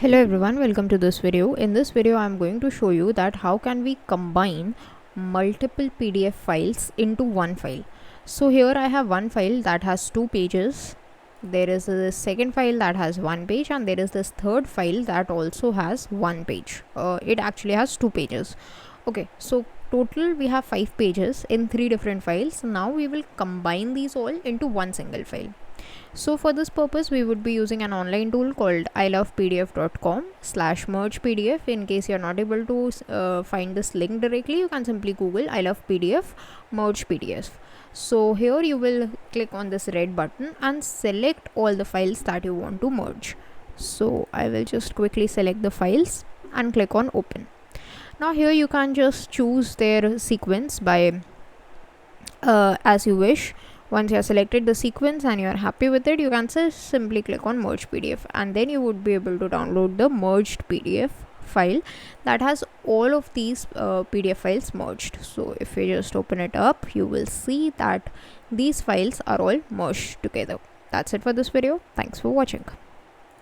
Hello everyone, welcome to this video. In this video I'm going to show you that how can we combine multiple PDF files into one file. So here I have one file that has 2 pages. There is a second file that has 1 page, and there is this third file that also has 1 page. It actually has 2 pages. Okay, so total we have 5 pages in 3 different files. Now we will combine these all into one single file. So for this purpose we would be using an online tool called ilovepdf.com/merge pdf. In case you're not able to find this link directly, you can simply google I love pdf merge pdf. So here you will click on this red button and select all the files that you want to merge. So I will just quickly select the files and click on open. Now here you can just choose their sequence by as you wish. Once you have selected the sequence and you are happy with it, you can simply click on merge pdf, and then you would be able to download the merged pdf file that has all of these pdf files merged. So if you just open it up, you will see that these files are all merged together. That's it for this video. Thanks for watching.